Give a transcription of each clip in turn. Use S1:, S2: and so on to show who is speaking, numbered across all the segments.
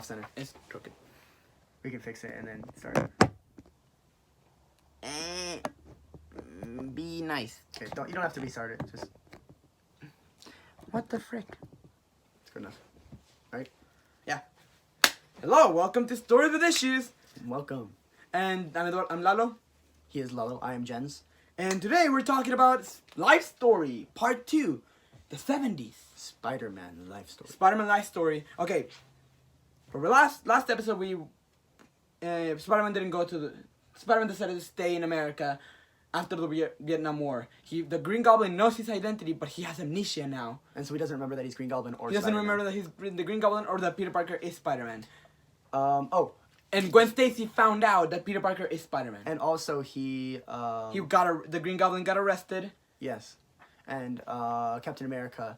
S1: center.
S2: It's crooked.
S1: We can fix it and then start.
S2: Be nice.
S1: Okay, you don't have to restart it. Just
S2: What the frick?
S1: it's good enough. Right?
S2: Yeah. Hello, welcome to Stories with Issues.
S1: Welcome.
S2: And I'm Lalo.
S1: He is Lalo. I am Jens.
S2: And today we're talking about Life Story, Part 2, the 70's.
S1: Spider-Man life story.
S2: Spider-Man Life Story. Okay. For the last episode, Spider-Man didn't go to the... Spider-Man decided to stay in America after the Vietnam War. The Green Goblin knows his identity, but he has amnesia now.
S1: And so he doesn't remember that he's Green Goblin or
S2: He doesn't
S1: Spider-Man.
S2: remember that he's the Green Goblin or that Peter Parker is Spider-Man.
S1: Oh.
S2: And Gwen Stacy found out that Peter Parker is Spider-Man.
S1: And also
S2: The Green Goblin got arrested.
S1: Yes. And Captain America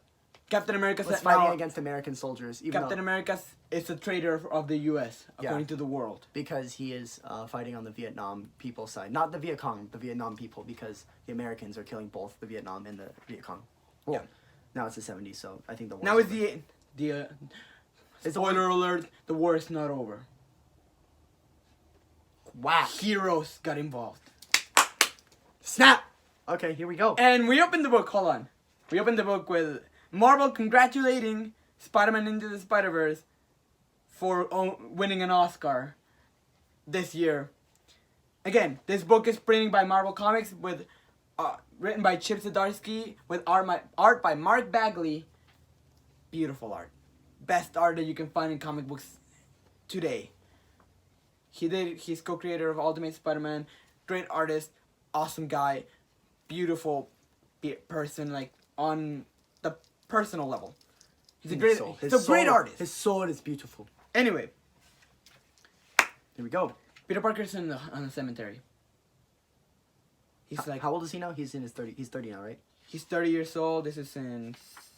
S2: was
S1: was fighting against American soldiers.
S2: Captain America is a traitor of the U.S. according to the world.
S1: Because he is fighting on the Vietnam people's side. Not the Viet Cong, the Vietnam people, because the Americans are killing both the Vietnam and the Viet Cong. Well,
S2: yeah.
S1: Now it's the 70s, so I think the war
S2: Now is the spoiler alert, the war is not over.
S1: Wow.
S2: Heroes got involved.
S1: Snap! Okay, here we go.
S2: And we opened the book, hold on. We opened the book with Marvel congratulating Spider-Man Into the Spider-Verse for winning an Oscar this year. Again, this book is printed by Marvel Comics with written by Chip Zdarsky with art by Mark Bagley. Beautiful art. Best art that you can find in comic books today. He's co-creator of Ultimate Spider-Man, great artist, awesome guy, beautiful person, like on the personal level. He's a great artist.
S1: His sword is beautiful.
S2: Anyway,
S1: here we go.
S2: Peter Parker's on the cemetery. He's
S1: How old is he now? He's in his 30. He's 30 now, right?
S2: He's 30 years old. This is in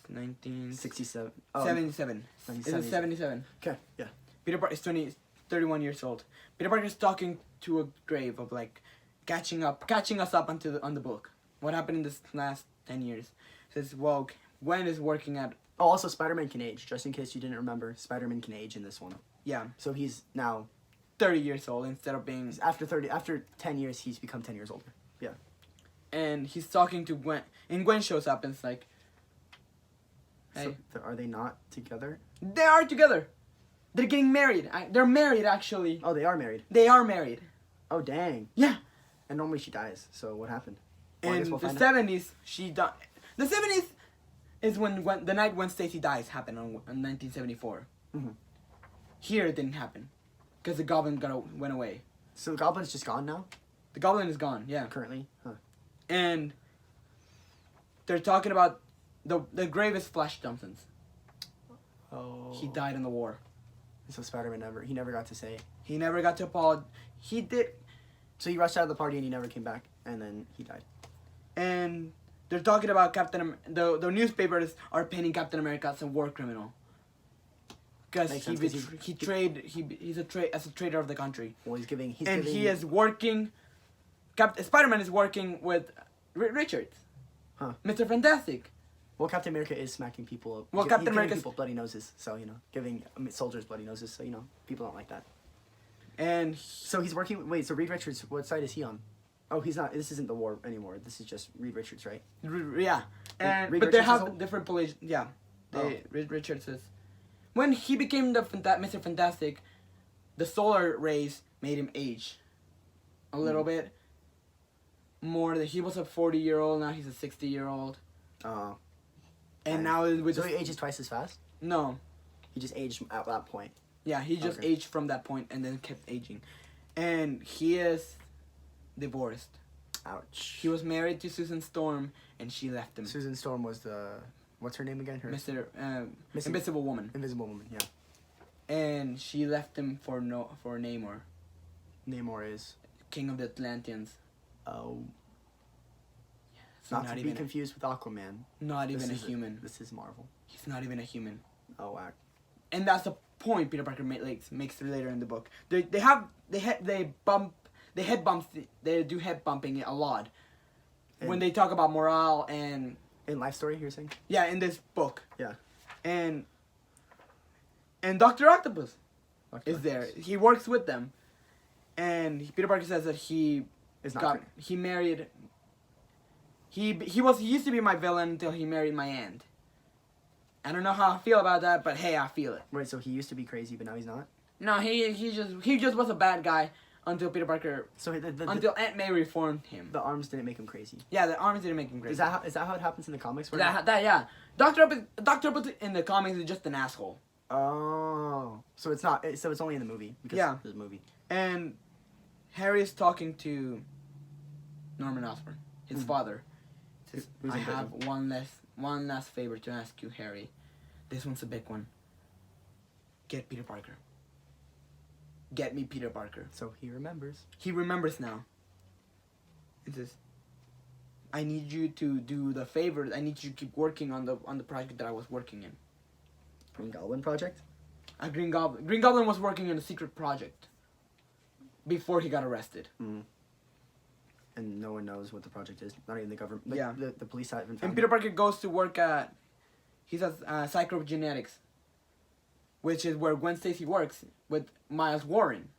S1: 1967.
S2: 77. This is 77.
S1: Okay, yeah.
S2: Peter Parker is 31 years old. Peter Parker is talking to a grave of like catching us up on the book. What happened in this last 10 years? Says, well, Gwen is working at...
S1: Oh, also Spider-Man can age. Just in case you didn't remember, Spider-Man can age in this one.
S2: Yeah.
S1: So he's now
S2: 30 years old instead of being...
S1: After 10 years, he's become 10 years older. Yeah.
S2: And he's talking to Gwen. And Gwen shows up and it's like... Hey.
S1: So are they not together?
S2: They are together. They're getting married. They're married, actually.
S1: Oh, they are married.
S2: They are married.
S1: Oh, dang.
S2: Yeah.
S1: And normally she dies. So what happened?
S2: Well, in the 70's, she died. The 70's is when the night when Stacy dies happened in 1974.
S1: Mm-hmm.
S2: Here it didn't happen because the Goblin went away.
S1: So the Goblin's just gone now?
S2: The Goblin is gone. Yeah.
S1: Currently? Huh.
S2: And they're talking about the grave is Flash Thompson's.
S1: Oh.
S2: He died in the war.
S1: So Spider-Man never got to say.
S2: He never got to apologize. He did.
S1: So he rushed out of the party and he never came back, and then he died.
S2: And they're talking about the newspapers are painting Captain America as a war criminal. Because he's a traitor of the country.
S1: Well,
S2: He is working. Spider-Man is working with Richards.
S1: Huh.
S2: Mr. Fantastic.
S1: Well, Captain America is smacking people up.
S2: Well, Captain America's
S1: people bloody noses, so giving soldiers bloody noses, so people don't like that.
S2: And
S1: so he's working. Wait, so Reed Richards, what side is he on? Oh, he's not. This isn't the war anymore. This is just Reed Richards, right?
S2: Yeah, but they have different police. Yeah, Reed Richards is. When he became Mr. Fantastic, the solar rays made him age a little bit more. He was a 40-year-old. Now he's a 60-year-old.
S1: Oh.
S2: And now with
S1: he ages twice as fast?
S2: No.
S1: He just aged at that point.
S2: Yeah, he just aged from that point and then kept aging. And he is divorced.
S1: Ouch.
S2: He was married to Susan Storm and she left him.
S1: Susan Storm was what's her name again?
S2: Invisible Woman.
S1: Invisible Woman, yeah.
S2: And she left him for Namor.
S1: Namor is
S2: King of the Atlanteans.
S1: Oh. Not to be confused with Aquaman.
S2: Not even a human.
S1: This is Marvel.
S2: He's not even a human.
S1: Oh, wow.
S2: And that's the point Peter Parker makes later in the book. They do head bumping a lot when they talk about morale and
S1: in Life Story, you're saying?
S2: Yeah, in this book.
S1: Yeah.
S2: And Dr. Octopus.
S1: Dr.
S2: is there.
S1: Octopus.
S2: He works with them, and Peter Parker says that he
S1: It's not.
S2: he married. He used to be my villain until he married my aunt. I don't know how I feel about that, but hey, I feel it.
S1: Right. So he used to be crazy, but now he's not.
S2: No, he just was a bad guy until Peter Parker
S1: So
S2: until Aunt May reformed him.
S1: the arms didn't make him crazy.
S2: Yeah, the arms didn't make him crazy.
S1: Is that how it happens in the comics? Where
S2: Yeah. Doctor Octopus in the comics is just an asshole.
S1: Oh, so it's not. So it's only in the movie because
S2: Yeah.
S1: there's a movie.
S2: And Harry is talking to Norman Osborn, his father. He says,
S1: Who's
S2: I
S1: in
S2: have one last favor to ask you, Harry. This one's a big one. Get Peter Parker. Get me Peter Parker.
S1: So he remembers.
S2: He remembers now. He says, I need you to do the favor. I need you to keep working on the project that I was working in.
S1: Green Goblin project.
S2: Green Goblin. Green Goblin was working on a secret project before he got arrested.
S1: And no one knows what the project is. Not even the government.
S2: Yeah.
S1: The police haven't found
S2: And Peter Parker goes to work at, he says, Psychogenetics, which is where Gwen Stacy works with Miles Warren.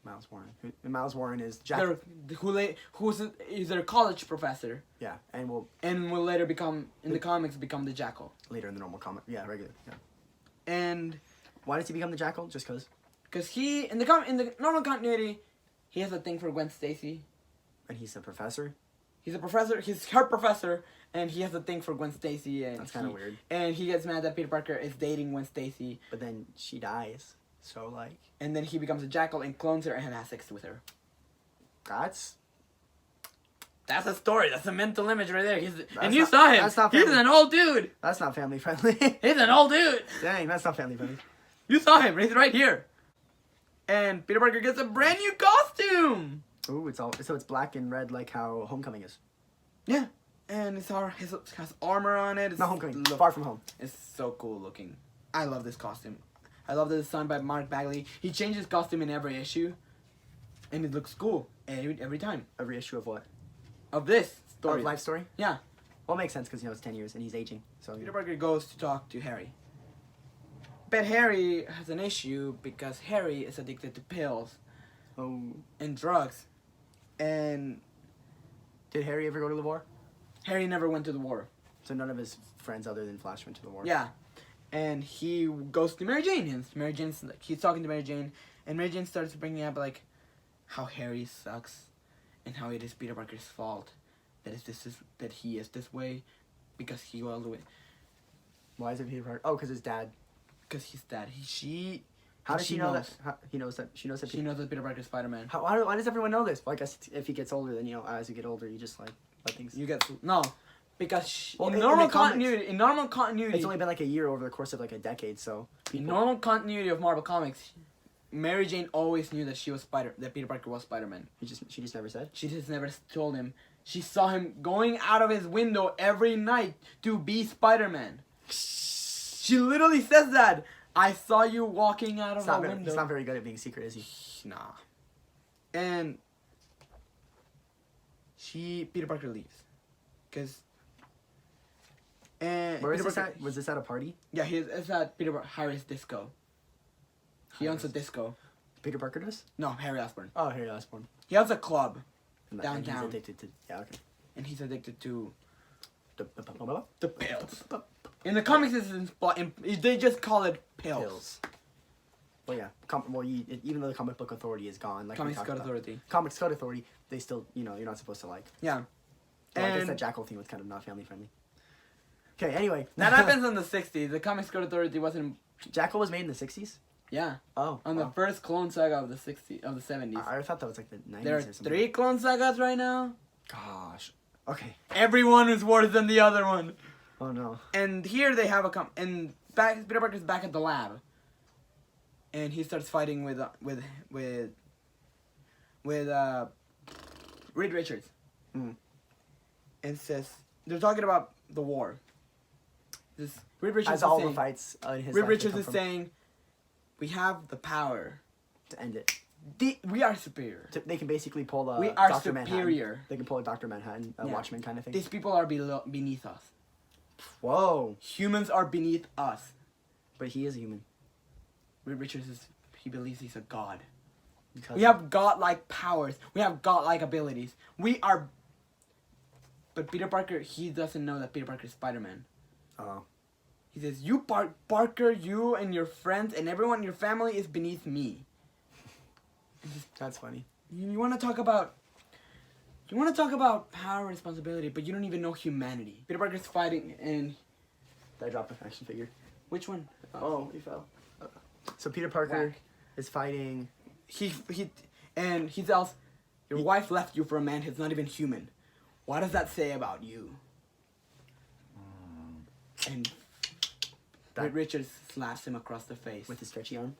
S1: Miles Warren. Miles Warren is Jack.
S2: Who's their college professor,
S1: Yeah, and will
S2: and will later become, in the comics, become the Jackal.
S1: later in the normal comic. Yeah, regular. Yeah.
S2: And
S1: Why does he become the Jackal? Just cause.
S2: because he, in the normal continuity, he has a thing for Gwen Stacy.
S1: And he's a professor.
S2: He's a professor. He's her professor, and he has a thing for Gwen Stacy. And
S1: That's kind of weird.
S2: And he gets mad that Peter Parker is dating Gwen Stacy,
S1: But then she dies. So like,
S2: and then he becomes a Jackal and clones her and has sex with her.
S1: that's
S2: That's a story. That's a mental image right there. And
S1: not-
S2: you saw him.
S1: that's not
S2: He's
S1: family.
S2: an old dude.
S1: not family friendly.
S2: He's an old dude.
S1: Dang, that's not family friendly.
S2: You saw him. He's right here. And Peter Parker gets a brand new costume.
S1: Ooh, it's black and red like how Homecoming is.
S2: Yeah. And his has armor on it.
S1: Not Homecoming. Far From Home.
S2: It's so cool looking. I love this costume. I love that it's signed by Mark Bagley. He changes costume in every issue. And it looks cool every time.
S1: Every issue of what?
S2: Of this
S1: Story.
S2: story.
S1: Life story.
S2: Yeah.
S1: Well, it makes sense because it's 10 years and he's aging. So
S2: Peter Parker goes to talk to Harry. But Harry has an issue because Harry is addicted to pills
S1: Oh,
S2: and drugs. And
S1: did Harry ever go to the war?
S2: Harry never went to the war.
S1: So none of his friends other than Flash went to the war.
S2: Yeah. And he goes to Mary Jane. And Mary Jane's like, he's talking to Mary Jane. And Mary Jane starts bringing up like how Harry sucks. And how it is Peter Parker's fault. That he is this way. Because he all the way.
S1: Why is it Peter Parker? Oh, because his dad.
S2: Because he's dad.
S1: How does
S2: she
S1: she know
S2: knows.
S1: that? She knows that.
S2: She knows that Peter Parker's Spider-Man.
S1: Why does everyone know this? Well, I guess if he gets older, then as you get older, you just like let things.
S2: You get no, because
S1: Well,
S2: in
S1: in
S2: normal
S1: the comics-
S2: continuity,
S1: It's only been like a year over the course of like a decade, so.
S2: in normal continuity of Marvel Comics, Mary Jane always knew that that Peter Parker was Spider-Man.
S1: She just never said.
S2: She just never told him. She saw him going out of his window every night to be Spider-Man. She literally says that. I saw you walking out of a window.
S1: He's not very good at being secret, is he?
S2: Nah. And Peter Parker leaves.
S1: Where is this at? Was this at a party?
S2: Yeah, it's at Harry's disco. He owns a disco.
S1: Peter Parker does?
S2: No, Harry Osborn.
S1: Oh, Harry Osborn.
S2: He has a club
S1: And
S2: downtown.
S1: he's addicted to. Yeah, okay.
S2: And he's addicted to
S1: The
S2: pills. In the comics, they just call it pills.
S1: pills. Well, yeah. Even though the Comic Book Authority is gone, like
S2: Comics
S1: we talked
S2: Code
S1: about.
S2: Authority.
S1: Comics Code Authority, they still, you're not supposed to like.
S2: Yeah.
S1: Well, I guess
S2: And-
S1: that Jackal thing was kind of not family friendly. Okay, anyway.
S2: That happens in the 60s. The Comics Code Authority wasn't...
S1: Jackal was made in the 60s?
S2: Yeah.
S1: Oh.
S2: On the
S1: wow.
S2: first Clone Saga of the 70s.
S1: I thought that was like the 90s
S2: There are
S1: or something.
S2: 3 Clone Sagas right now.
S1: Gosh. Okay.
S2: Everyone is worse than the other one.
S1: Oh no.
S2: And here they have and Peter Parker's back at the lab. And he starts fighting with Reed Richards.
S1: Mm.
S2: And says they're talking about the war. Reed Richards
S1: As
S2: is
S1: all
S2: saying,
S1: the fights in his
S2: Reed
S1: life
S2: Richards
S1: come
S2: is
S1: from-
S2: saying, we have the power.
S1: to end it.
S2: We are superior.
S1: They can basically pull a
S2: We are
S1: Dr.
S2: superior.
S1: Manhattan. They can pull a Dr. Manhattan, a
S2: Yeah.
S1: Watchmen kind of thing.
S2: These people are beneath us.
S1: Whoa.
S2: Humans are beneath us.
S1: But he is a human.
S2: Reed Richards he believes he's a god.
S1: Because
S2: We have godlike powers. We have godlike abilities. We are. But Peter Parker, he doesn't know that Peter Parker is Spider-Man.
S1: Oh.
S2: He says, "You Parker, you and your friends and everyone in your family is beneath me."
S1: That's funny.
S2: You want to talk about. You want to talk about power and responsibility, but you don't even know humanity. Peter Parker's fighting, and
S1: I dropped an action figure.
S2: which one?
S1: Oh, he fell. So Peter Parker
S2: Whack.
S1: is fighting.
S2: He tells, "Your wife left you for a man who's not even human. What does that say about you?" And Reed Richards slaps him across the face.
S1: With his stretchy arm.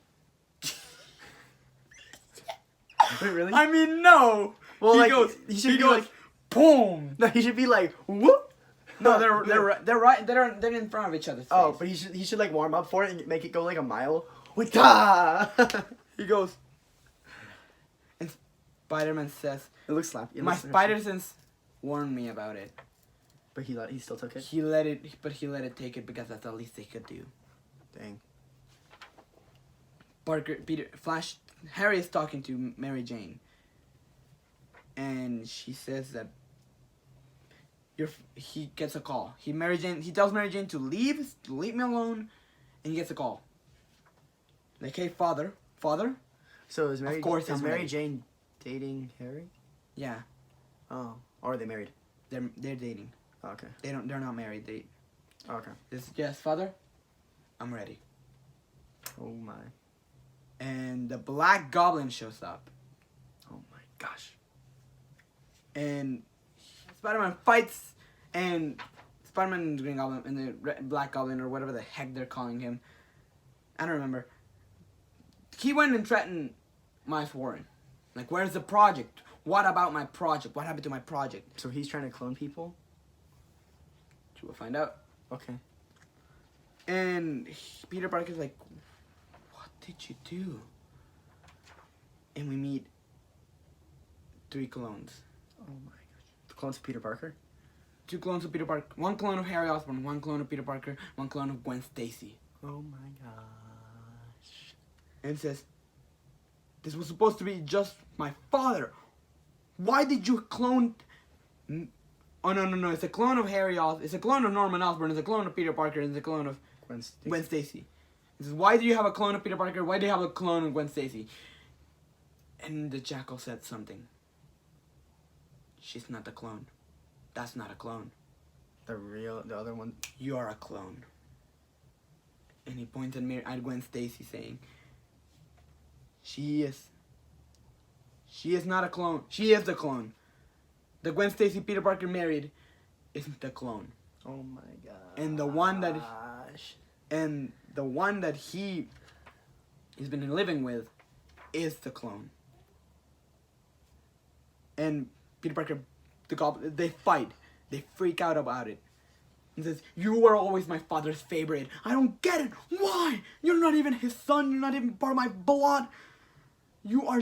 S1: Wait, really?
S2: I mean, no.
S1: Well,
S2: he
S1: like,
S2: goes.
S1: he should
S2: He
S1: be
S2: goes.
S1: like-
S2: Boom.
S1: No, he should be like, whoop.
S2: No, they're in front of each other's face.
S1: Oh, but he should like warm up for it and make it go like a mile. With da.
S2: He goes. And Spider-Man says,
S1: It looks slappy.
S2: "My spider sense warned me about it.
S1: But he still took it.
S2: He let it take it because that's the least they could do."
S1: Dang.
S2: Harry is talking to Mary Jane, and she says that he gets a call. He tells Mary Jane to leave me alone, and he gets a call. Like, "Hey, father.
S1: So is Mary?
S2: Of course
S1: is
S2: I'm
S1: Mary
S2: ready.
S1: Jane dating Harry?
S2: Yeah,
S1: Oh, or are they married?
S2: they're dating.
S1: Oh, okay.
S2: They're not married.
S1: Oh, okay.
S2: Yes, father, I'm ready."
S1: Oh my.
S2: And the Black Goblin shows up,
S1: Oh my gosh.
S2: and Spider-Man fights, and Spider-Man and the Green Goblin and the Black Goblin, or whatever the heck they're calling him, I don't remember. He went and threatened Miles Warren. Like, "Where's the project? What about my project? What happened to my project?"
S1: So he's trying to clone people?
S2: You will find out.
S1: Okay.
S2: And Peter Parker's like, "What did you do?" And we meet 3 clones.
S1: Oh my gosh. The clones of Peter Parker?
S2: 2 clones of Peter Parker. 1 clone of Harry Osborn. 1 clone of Peter Parker. 1 clone of Gwen Stacy.
S1: Oh my gosh.
S2: And says, "This was supposed to be just my father. Why did you clone..." Oh, no. It's a clone of Harry Osborn. It's a clone of Norman Osborn. It's a clone of Peter Parker. It's a clone of Gwen Stacy. He says, "Why do you have a clone of Peter Parker? Why do you have a clone of Gwen Stacy?" And the Jackal said something. "She's not a clone. That's not a clone.
S1: The other one.
S2: You are a clone." And he points at Gwen Stacy, saying, She is not a clone. She is the clone. The Gwen Stacy Peter Parker married isn't the clone.
S1: Oh my gosh.
S2: And the one that he has been living with is the clone. And Peter Parker, the Goblin, they fight. They freak out about it. He says, "You were always my father's favorite. I don't get it. Why? You're not even his son. You're not even part of my blood. You are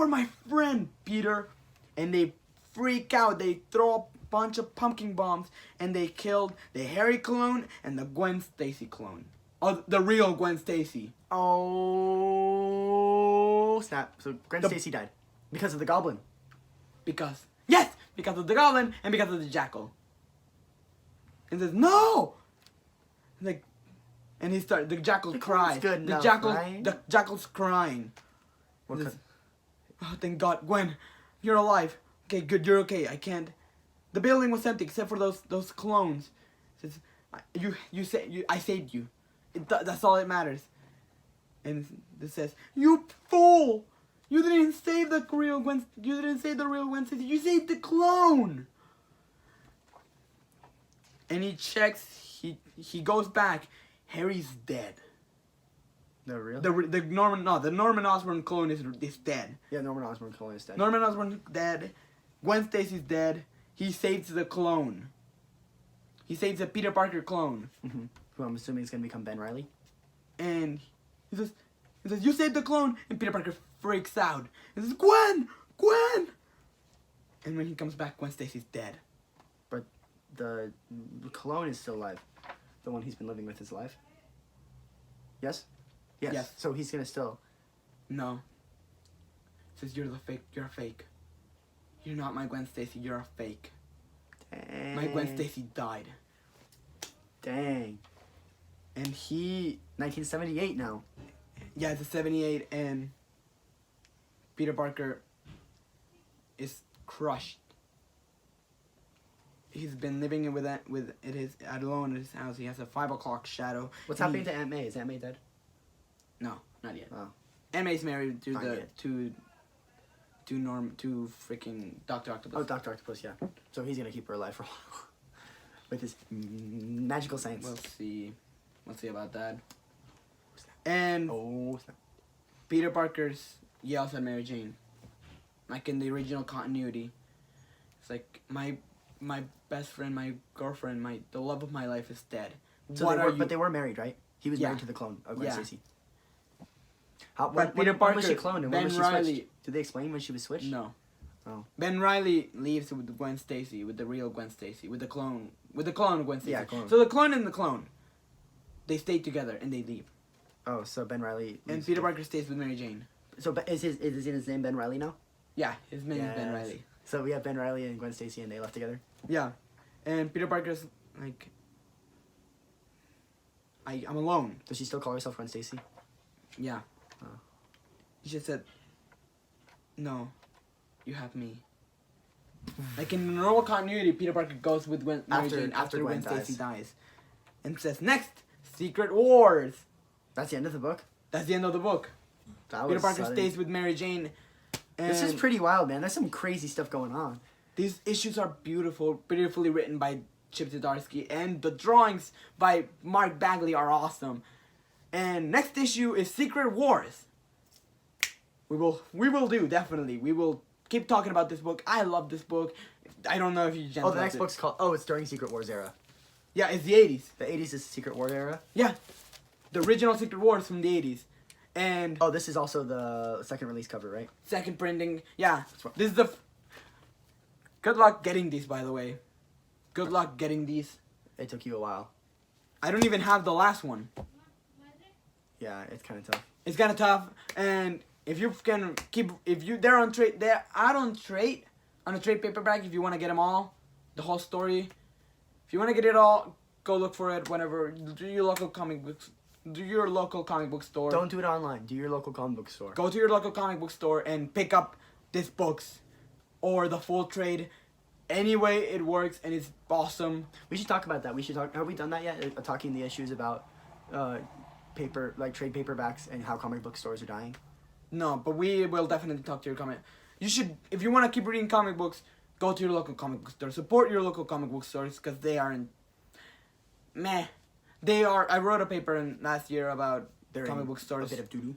S2: my friend, Peter." And they freak out. They throw a bunch of pumpkin bombs, and they killed the Harry clone and the Gwen Stacy clone. Oh, the real Gwen Stacy.
S1: Oh snap! So Gwen Stacy died because of the Goblin.
S2: Because of the Goblin and because of the Jackal. And says, "No!" Like, and the Jackal cries.
S1: good
S2: The
S1: enough, right?
S2: Jackal's crying.
S1: What
S2: He says,
S1: could-
S2: "Oh, thank God, Gwen, you're alive. Okay, good, you're okay. I can't." The building was empty except for those clones. He says, "I saved you. That's all that matters." And it says, "You fool! You didn't save the real Gwen. You didn't save the real Gwen Stacy. You saved the clone." And he checks. He goes back. Harry's dead.
S1: The real?
S2: The Norman Osborn clone is dead.
S1: Yeah, Norman Osborn clone is dead.
S2: Norman Osborn dead. Gwen Stacy's dead. He saves the clone. He saves the Peter Parker clone.
S1: Mm-hmm. Who I'm assuming is gonna become Ben Reilly.
S2: And he says, "You saved the clone." And Peter Parker freaks out. He says, "Gwen! And when he comes back, Gwen Stacy's dead.
S1: But the clone is still alive. The one he's been living with is alive. Yes? Yes.
S2: Yes.
S1: So he's gonna still.
S2: No. Says you're the fake. You're a fake. You're not my Gwen Stacy. You're a fake.
S1: Dang.
S2: My Gwen Stacy died.
S1: Dang.
S2: And he,
S1: 1978 now.
S2: yeah, it's a 78, and Peter Parker is crushed. He's been living with alone in his house. He has a 5 o'clock shadow.
S1: What's
S2: And
S1: happening to Aunt May? Is Aunt May dead?
S2: No, not yet.
S1: Oh.
S2: Aunt May's married to
S1: Not
S2: the
S1: yet.
S2: to freaking Dr. Octopus.
S1: Oh, Dr. Octopus, yeah. So he's gonna keep her alive for a while. With his magical science.
S2: We'll see about that. And
S1: Oh, snap.
S2: Peter Parker's yells at Mary Jane, like in the original continuity. It's like my best friend, my girlfriend, the love of my life is dead.
S1: So but they were married, right? He was
S2: Yeah.
S1: married to the clone of Gwen
S2: Yeah.
S1: Stacy.
S2: But Peter
S1: when was she
S2: Parker,
S1: cloned and when
S2: Ben
S1: was she
S2: Reilly-
S1: switched? Did they explain when she was switched?
S2: No.
S1: Oh.
S2: Ben Reilly leaves with Gwen Stacy, with the real Gwen Stacy, with the clone of Gwen Stacy.
S1: Yeah, clone.
S2: So the clone and the clone, they stay together and they leave.
S1: Oh, so Ben Reilly.
S2: And Peter Parker stays with Mary Jane.
S1: So is his name Ben Reilly now?
S2: Yeah, his name is Ben
S1: Yes.
S2: Reilly.
S1: So we have Ben Reilly and Gwen Stacy, and they left together.
S2: Yeah, and Peter Parker's like, I'm alone.
S1: Does she still call herself Gwen Stacy?
S2: Yeah.
S1: Oh.
S2: He just said, no, you have me. Like in the normal continuity, Peter Parker goes with Mary Jane after Gwen Stacy dies. And says, next, Secret Wars.
S1: That's the end of the book.
S2: That's the end of the book.
S1: That
S2: Peter
S1: was
S2: Parker
S1: sudden.
S2: stays with Mary Jane. And
S1: This is pretty wild, man. There's some crazy stuff going on.
S2: These issues are beautifully written by Chip Zdarsky, and the drawings by Mark Bagley are awesome. And next issue is Secret Wars. We will do, definitely. We will keep talking about this book. I love this book. I don't know if you
S1: Oh, the next book's called. Oh, it's during Secret Wars era.
S2: Yeah, it's the 80s.
S1: The 80s is Secret War era.
S2: Yeah. The original Secret Wars from the 80s. And
S1: Oh, this is also the second release cover, right?
S2: second printing. Yeah.
S1: right.
S2: This is the good luck getting these, by the way. Good luck getting these.
S1: It took you a while.
S2: I don't even have the last one.
S1: Yeah, it's kind of tough.
S2: It's kind of tough, and if you can keep, they're on out on a trade paperback. If you want to get them all, the whole story. If you want to get it all, go look for it whenever. Do your local comic book store.
S1: Don't do it online. Do your local comic book store.
S2: Go to your local comic book store and pick up these books, or the full trade. Anyway, it works and it's awesome.
S1: We should talk about that. We should talk. Have we done that yet? Talking the issues about trade paperbacks and how comic book stores are dying.
S2: No, but we will definitely talk to your comic. You should, if you want to keep reading comic books, go to your local comic book store. Support your local comic book stores because they aren't. Meh. They are. I wrote a paper last year about
S1: They're
S2: comic
S1: in
S2: book stores.
S1: A bit of doo-doo.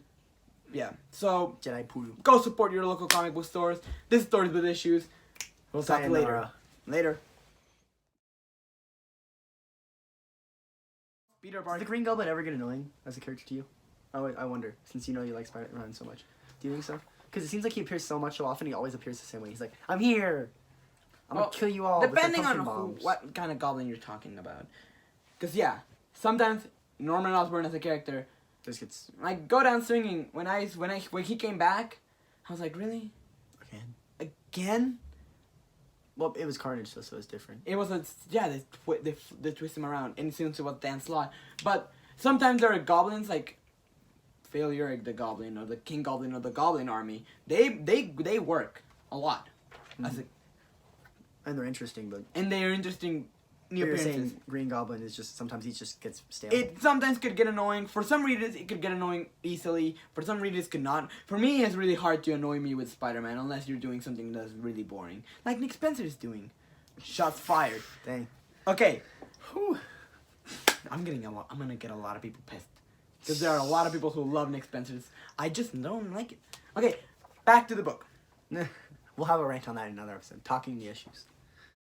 S2: Yeah. So
S1: Jedi poodoo.
S2: go support your local comic book stores. This is Stories with Issues. We'll talk later.
S1: Sayonara. Later.
S2: Peter
S1: Is
S2: Parker.
S1: the Green Goblin ever get annoying as a character to you? Oh, I wonder. Since you know you like Spider-Man so much, do you think so? Because it seems like he appears so much so often. He always appears the same way. He's like, "I'm here. I'm
S2: Well,
S1: gonna kill you all." with the
S2: Depending on
S1: pumpkin bombs."
S2: what kind of goblin you're talking about. Because yeah, sometimes Norman Osborn as a character,
S1: This gets
S2: like go down swinging. When he came back, I was like, really? Again?
S1: Well, it was Carnage, so it's different.
S2: It was they twist him around, and similar to what Dan Slott. But sometimes there are goblins like Phil Urich the Goblin or the King Goblin or the Goblin Army. They work a lot, as a,
S1: And they're interesting, but
S2: and they are interesting new
S1: you're
S2: appearances.
S1: saying Green Goblin is just sometimes he just gets stale.
S2: It sometimes could get annoying. For some readers, it could get annoying easily. For some readers, it could not. For me, it's really hard to annoy me with Spider-Man unless you're doing something that's really boring, like Nick Spencer is doing. Shots fired.
S1: Dang.
S2: Okay,
S1: Whew.
S2: I'm gonna get a lot of people pissed because there are a lot of people who love Nick Spencer's. I just don't like it. Okay, back to the book.
S1: We'll have a rant on that in another episode. Talking the issues.